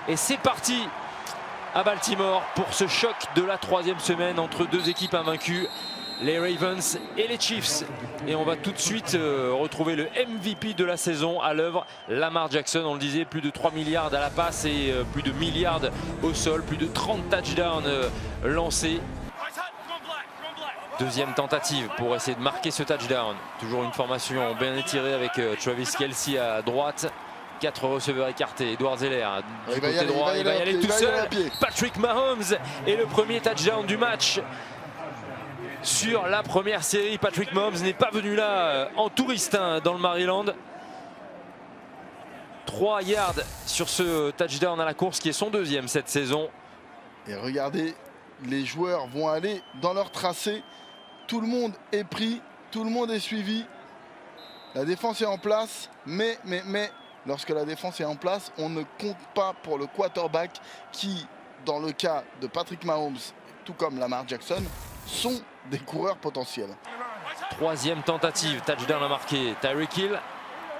Et c'est parti à Baltimore pour ce choc de la 3e semaine entre deux équipes invaincues, les Ravens et les Chiefs. Et on va tout de suite retrouver le MVP de la saison à l'œuvre, Lamar Jackson. On le disait, plus de 3 milliards à la passe et plus de milliards au sol, plus de 30 touchdowns lancés. Deuxième tentative pour essayer de marquer ce touchdown. Toujours une formation bien étirée avec Travis Kelce à droite. 4 receveurs écartés. Edward Zeller du côté droit, il va y aller tout seul. Patrick Mahomes est le premier touchdown du match. Sur la première série, Patrick Mahomes n'est pas venu là en touriste dans le Maryland. 3 yards sur ce touchdown à la course qui est son deuxième cette saison. Et regardez, les joueurs vont aller dans leur tracé. Tout le monde est pris, tout le monde est suivi. La défense est en place, mais lorsque la défense est en place, on ne compte pas pour le quarterback qui, dans le cas de Patrick Mahomes, tout comme Lamar Jackson, sont des coureurs potentiels. Troisième tentative, touchdown à marquer. Tyreek Hill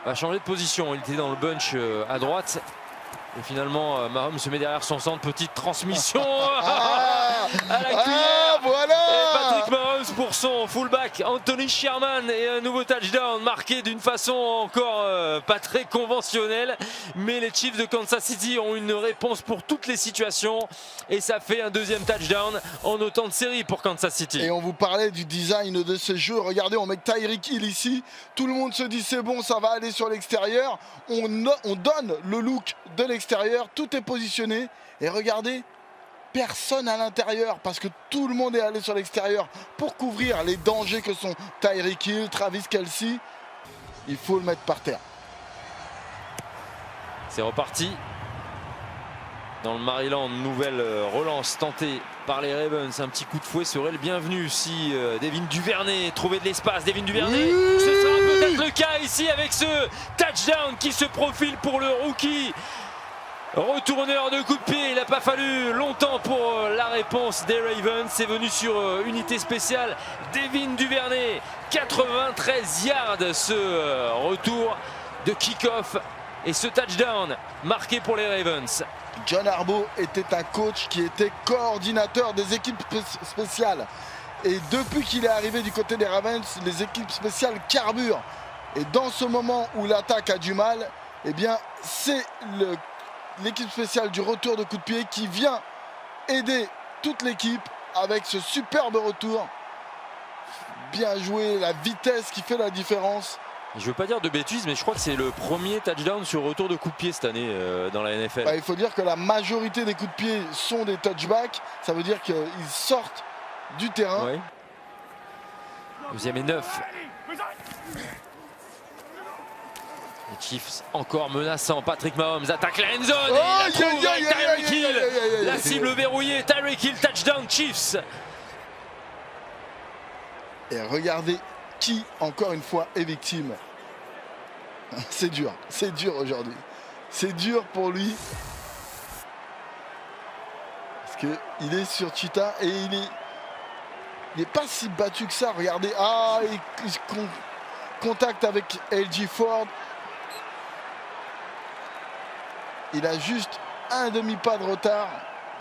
va changer de position. Il était dans le bunch à droite. Et finalement, Mahomes se met derrière son centre. Petite transmission à la cuillère. Voilà. Et Patrick Mahomes pour son fullback Anthony Sherman. Et un nouveau touchdown marqué d'une façon encore pas très conventionnelle. Mais les Chiefs de Kansas City ont une réponse pour toutes les situations. Et ça fait un deuxième touchdown en autant de séries pour Kansas City. Et on vous parlait du design de ce jeu. Regardez, on met Tyreek Hill ici. Tout le monde se dit c'est bon, ça va aller sur l'extérieur. On donne le look de l'extérieur. Tout est positionné. Et regardez, personne à l'intérieur parce que tout le monde est allé sur l'extérieur pour couvrir les dangers que sont Tyreek Hill, Travis Kelce. Il faut le mettre par terre. C'est reparti. Dans le Maryland, nouvelle relance tentée par les Ravens. Un petit coup de fouet serait le bienvenu si Devin Duvernay trouvait de l'espace. Devin Duvernay, ce sera peut-être le cas ici avec ce touchdown qui se profile pour le rookie. Retourneur de coup de pied, il n'a pas fallu longtemps pour la réponse des Ravens. C'est venu sur unité spéciale. Devin Duvernay, 93 yards ce retour de kick-off. Et ce touchdown marqué pour les Ravens. John Harbaugh était un coach qui était coordinateur des équipes spéciales. Et depuis qu'il est arrivé du côté des Ravens, les équipes spéciales carburent. Et dans ce moment où l'attaque a du mal, eh bien c'est l'équipe spéciale du retour de coup de pied qui vient aider toute l'équipe avec ce superbe retour. Bien joué, la vitesse qui fait la différence. Je ne veux pas dire de bêtises, mais je crois que c'est le premier touchdown sur retour de coup de pied cette année dans la NFL. Il faut dire que la majorité des coups de pied sont des touchbacks. Ça veut dire qu'ils sortent du terrain. Ouais. Deuxième et 9. Les Chiefs encore menaçants. Patrick Mahomes attaque la end zone. Et il la trouve avec Tyreek Hill. La cible verrouillée. Tyreek Hill, touchdown Chiefs. Et regardez qui, encore une fois, est victime. C'est dur aujourd'hui. C'est dur pour lui. Parce qu'il est sur Cheetah et il n'est pas si battu que ça. Regardez, il contact avec LG Ford. Il a juste un demi-pas de retard.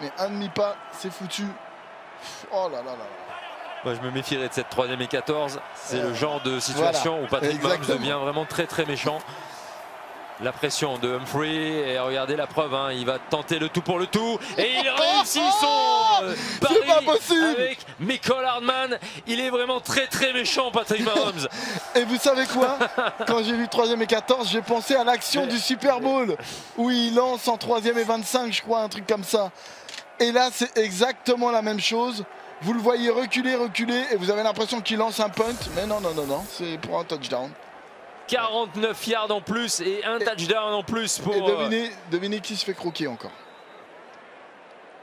Mais un demi-pas, c'est foutu. Oh là là là. Moi, je me méfierais de cette 3e et 14. C'est le genre de situation où Patrick Mahomes devient vraiment très très méchant. La pression de Humphrey. Et regardez la preuve, il va tenter le tout pour le tout. Et il réussit son pari avec Mecole Hardman. Il est vraiment très très méchant, Patrick Mahomes. Et vous savez quoi? Quand j'ai vu 3e et 14, j'ai pensé à l'action du Super Bowl où il lance en 3e et 25, je crois, un truc comme ça. Et là, c'est exactement la même chose. Vous le voyez reculer et vous avez l'impression qu'il lance un punt. Mais non, c'est pour un touchdown. 49 yards en plus et un touchdown en plus pour... Et devinez qui se fait croquer encore.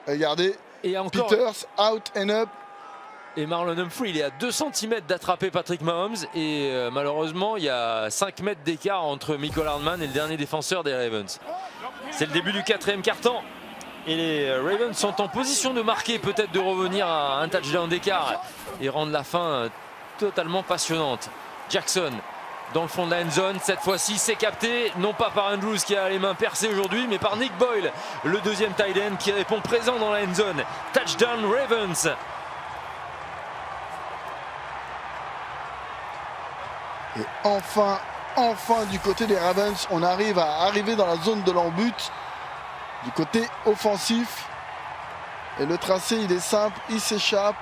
Regardez, et encore... Peters, out and up. Et Marlon Humphrey, il est à 2 cm d'attraper Patrick Mahomes. Et malheureusement, il y a 5 mètres d'écart entre Mecole Hardman et le dernier défenseur des Ravens. C'est le début du 4e quart-temps. Et les Ravens sont en position de marquer, peut-être de revenir à un touchdown d'écart et rendre la fin totalement passionnante. Jackson dans le fond de la end zone. Cette fois-ci, c'est capté, non pas par Andrews qui a les mains percées aujourd'hui, mais par Nick Boyle, le deuxième tight end qui répond présent dans la end zone. Touchdown Ravens. Et enfin du côté des Ravens, on arrive dans la zone de l'en-but du côté offensif. Et le tracé, il est simple, il s'échappe,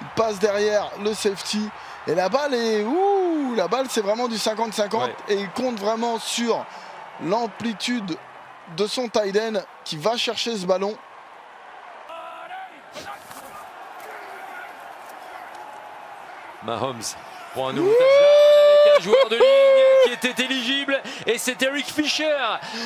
il passe derrière le safety. Et la balle c'est vraiment du 50-50. Ouais. Et il compte vraiment sur l'amplitude de son tight end qui va chercher ce ballon. Mahomes pour un nouveau touchdown avec un joueur de ligne qui était éligible. Et c'est Eric Fisher,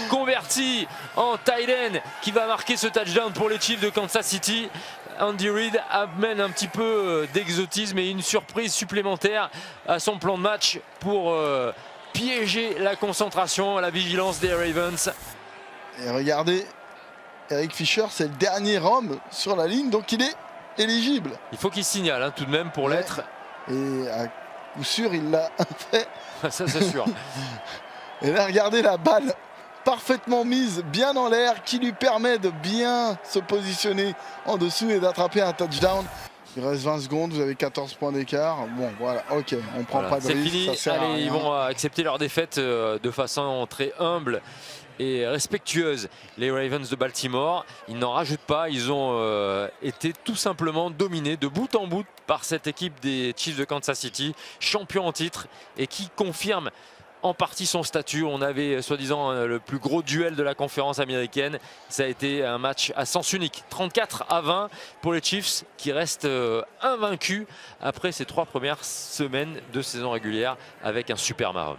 converti en tight end, qui va marquer ce touchdown pour les Chiefs de Kansas City. Andy Reid amène un petit peu d'exotisme et une surprise supplémentaire à son plan de match pour piéger la concentration, la vigilance des Ravens. Et regardez, Eric Fisher, c'est le dernier homme sur la ligne, donc il est éligible. Il faut qu'il signale hein, tout de même pour l'être. Et à coup sûr, il l'a fait. Ça, c'est sûr. Et là, regardez la balle parfaitement mise, bien en l'air, qui lui permet de bien se positionner en dessous et d'attraper un touchdown. Il reste 20 secondes, vous avez 14 points d'écart. Bon, voilà, ok, on prend pas de risque. C'est fini, ça allez, ils vont accepter leur défaite de façon très humble et respectueuse. Les Ravens de Baltimore, ils n'en rajoutent pas, ils ont été tout simplement dominés de bout en bout par cette équipe des Chiefs de Kansas City, champion en titre et qui confirme en partie son statut. On avait soi-disant le plus gros duel de la conférence américaine. Ça a été un match à sens unique. 34-20 pour les Chiefs qui restent invaincus après ces 3 premières semaines de saison régulière avec un super Mahomes.